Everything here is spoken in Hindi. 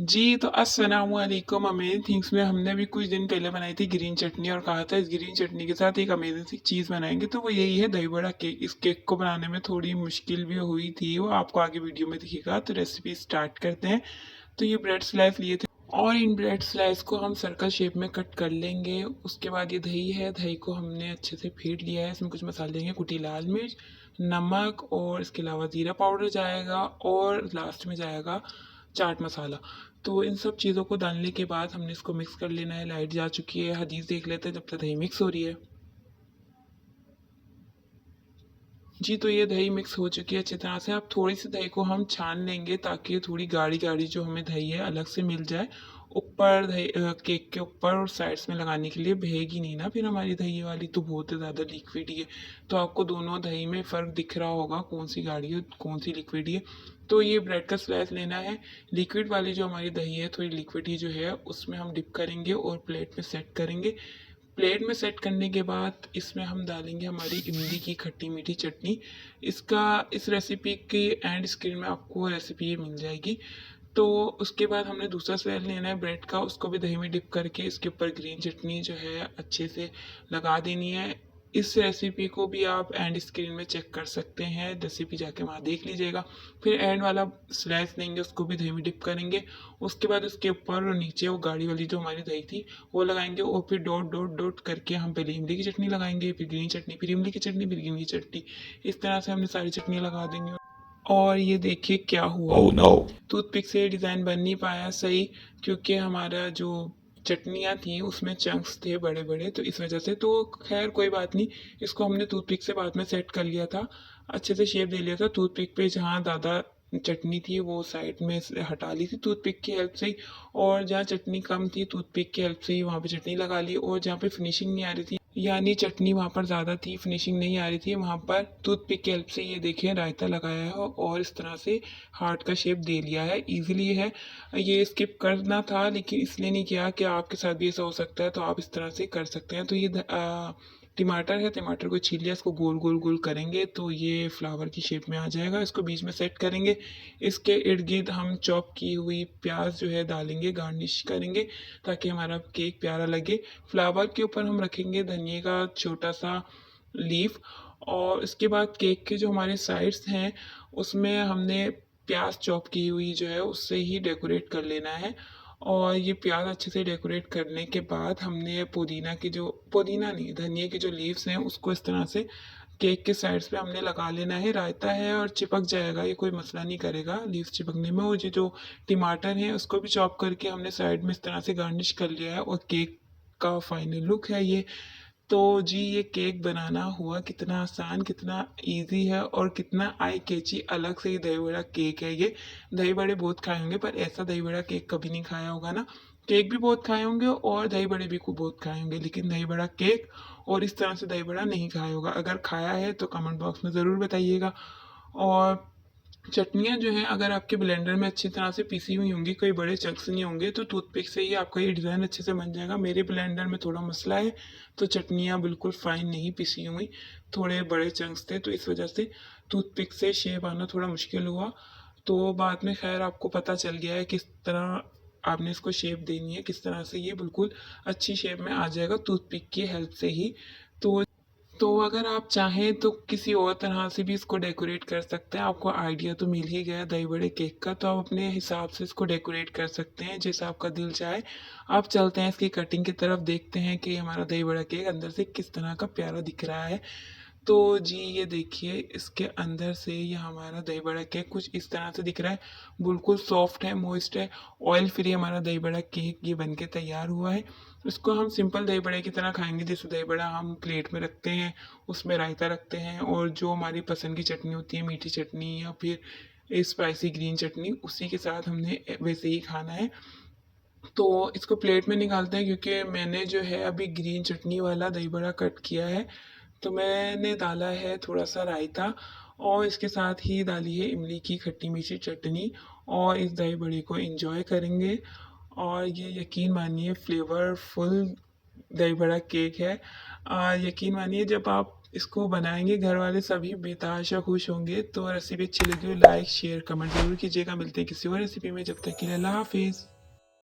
जी, तो अस्सलामुअलैकुम। अमेज़िंग थिंग्स में हमने अभी कुछ दिन पहले बनाई थी ग्रीन चटनी और कहा था इस ग्रीन चटनी के साथ एक अमेज़िंग सी चीज़ बनाएँगे, तो वो यही है दही बड़ा केक। इस केक को बनाने में थोड़ी मुश्किल भी हुई थी, वो आपको आगे वीडियो में दिखेगा। तो रेसिपी स्टार्ट करते हैं। तो ये ब्रेड स्लाइस लिए थे और इन ब्रेड स्लाइस को हम सर्कल शेप में कट कर लेंगे। उसके बाद ये दही है, दही को हमने अच्छे से फेंट लिया है। इसमें कुछ मसाले देंगे, कुटी लाल मिर्च, नमक और इसके अलावा ज़ीरा पाउडर जाएगा और लास्ट में जाएगा चाट मसाला। तो इन सब चीज़ों को डालने के बाद हमने इसको मिक्स कर लेना है। लाइट जा चुकी है, हदीस देख लेते हैं जब तक दही मिक्स हो रही है। जी, तो ये दही मिक्स हो चुकी है अच्छी तरह से। अब थोड़ी सी दही को हम छान लेंगे ताकि थोड़ी गाढ़ी गाढ़ी जो हमें दही है अलग से मिल जाए। ऊपर दही केक के ऊपर और साइड्स में लगाने के लिए बहेगी नहीं ना फिर हमारी दही वाली, तो बहुत ज़्यादा लिक्विड ही है। तो आपको दोनों दही में फ़र्क दिख रहा होगा कौन सी गाढ़ी है कौन सी लिक्विड है। तो ये ब्रेड का स्लाइस लेना है। लिक्विड वाली जो हमारी दही है थोड़ी लिक्विड ही जो है उसमें हम डिप करेंगे और प्लेट में सेट करेंगे। प्लेट में सेट करने के बाद इसमें हम डालेंगे हमारी इमली की खट्टी मीठी चटनी। इसका इस रेसिपी की एंड स्क्रीन में आपको रेसिपी मिल जाएगी। तो उसके बाद हमने दूसरा स्लाइस लेना है ब्रेड का, उसको भी दही में डिप करके इसके ऊपर ग्रीन चटनी जो है अच्छे से लगा देनी है। इस रेसिपी को भी आप एंड स्क्रीन में चेक कर सकते हैं, रेसिपी जाके वहाँ देख लीजिएगा। फिर एंड वाला स्लाइस लेंगे, उसको भी दही में डिप करेंगे। उसके बाद उसके ऊपर और नीचे वो गाढ़ी वाली जो हमारी दही थी वो लगाएंगे और फिर डॉट डॉट डॉट करके हम पहले इमली की चटनी लगाएंगे, फिर ग्रीन चटनी, फिर इमली की चटनी, फिर ग्रीन की चटनी। इस तरह से हमने सारी चटनियाँ लगा देंगे। और ये देखिए क्या हुआ। Oh no. टूथपिक से डिज़ाइन बन नहीं पाया सही, क्योंकि हमारा जो चटनियाँ थी उसमें चंक्स थे बड़े बड़े, तो इस वजह से। तो खैर कोई बात नहीं, इसको हमने टूथपिक से बाद में सेट कर लिया था, अच्छे से शेप दे लिया था। टूथपिक पे जहाँ ज़्यादा चटनी थी वो साइड में से हटा ली थी टूथपिक की हेल्प से ही, और जहाँ चटनी कम थी टूथपिक की हेल्प से ही वहाँ पे चटनी लगा ली। और जहाँ पे फिनिशिंग नहीं आ रही थी, यानी चटनी वहाँ पर ज़्यादा थी, फिनिशिंग नहीं आ रही थी, वहाँ पर टूथपिक की हेल्प से ये देखिए रायता लगाया है और इस तरह से हार्ट का शेप दे लिया है। इजीली है, ये स्किप करना था लेकिन इसलिए नहीं किया कि आपके साथ भी ऐसा हो सकता है, तो आप इस तरह से कर सकते हैं। तो ये टमाटर है, टमाटर को छील लिया, इसको गोल गोल गोल करेंगे तो ये फ्लावर की शेप में आ जाएगा। इसको बीच में सेट करेंगे। इसके इर्द गिर्द हम चॉप की हुई प्याज जो है डालेंगे, गार्निश करेंगे ताकि हमारा केक प्यारा लगे। फ्लावर के ऊपर हम रखेंगे धनिए का छोटा सा लीफ। और इसके बाद केक के जो हमारे साइड्स हैं उसमें हमने प्याज चॉप की हुई जो है उससे ही डेकोरेट कर लेना है। और ये प्याज अच्छे से डेकोरेट करने के बाद हमने पुदीना की जो, पुदीना नहीं, धनिए की जो लीव्स हैं उसको इस तरह से केक के साइड्स पे हमने लगा लेना है। रायता है और चिपक जाएगा, ये कोई मसला नहीं करेगा लीव्स चिपकने में। और ये जो टमाटर है उसको भी चॉप करके हमने साइड में इस तरह से गार्निश कर लिया है और केक का फाइनल लुक है ये। तो जी ये केक बनाना हुआ कितना आसान, कितना इजी है और कितना आई कैची अलग से ही दही बड़ा केक है ये। दही बड़े बहुत खाए होंगे पर ऐसा दही बड़ा केक कभी नहीं खाया होगा ना। केक भी बहुत खाए होंगे और दही बड़े भी खूब बहुत खाए होंगे, लेकिन दही बड़ा केक और इस तरह से दही बड़ा नहीं खाया होगा। अगर खाया है तो कमेंट बॉक्स में ज़रूर बताइएगा। और चटनियाँ जो हैं अगर आपके ब्लेंडर में अच्छी तरह से पीसी हुई होंगी, कोई बड़े चंक्स नहीं होंगे, तो टूथपिक से ही आपका ये डिज़ाइन अच्छे से बन जाएगा। मेरे ब्लेंडर में थोड़ा मसला है, तो चटनियाँ बिल्कुल फाइन नहीं पीसी हुई, थोड़े बड़े चंक्स थे, तो इस वजह से टूथपिक से शेप आना थोड़ा मुश्किल हुआ। तो बाद में खैर आपको पता चल गया है किस तरह आपने इसको शेप देनी है, किस तरह से ये बिल्कुल अच्छी शेप में आ जाएगा टूथपिक की हेल्प से ही। तो अगर आप चाहें तो किसी और तरह से भी इसको डेकोरेट कर सकते हैं। आपको आइडिया तो मिल ही गया दही बड़े केक का, तो आप अपने हिसाब से इसको डेकोरेट कर सकते हैं जैसा आपका दिल चाहे। आप चलते हैं इसकी कटिंग की तरफ, देखते हैं कि हमारा दही बड़ा केक अंदर से किस तरह का प्यारा दिख रहा है। तो जी ये देखिए इसके अंदर से ये हमारा दही बड़ा केक कुछ इस तरह से दिख रहा है, बिल्कुल सॉफ्ट है, मॉइस्ट है, ऑयल फ्री हमारा दही बड़ा केक ये बनके तैयार हुआ है। इसको हम सिंपल दही बड़े की तरह खाएंगे, जैसे दही बड़ा हम प्लेट में रखते हैं, उसमें रायता रखते हैं और जो हमारी पसंद की चटनी होती है, मीठी चटनी या फिर स्पाइसी ग्रीन चटनी, उसी के साथ हमने वैसे ही खाना है। तो इसको प्लेट में निकालते हैं, क्योंकि मैंने जो है अभी ग्रीन चटनी वाला दही बड़ा कट किया है, तो मैंने डाला है थोड़ा सा रायता और इसके साथ ही डाली है इमली की खट्टी मीठी चटनी। और इस दही बड़े को एंजॉय करेंगे। और ये यकीन मानिए फ्लेवरफुल दही बड़ा केक है। यकीन मानिए जब आप इसको बनाएंगे, घर वाले सभी बेतहाशा खुश होंगे। तो रेसिपी अच्छी लगी हो लाइक शेयर कमेंट जरूर कीजिएगा। मिलते हैं किसी और रेसिपी में, जब तक के लिए अल्लाह हाफिज़।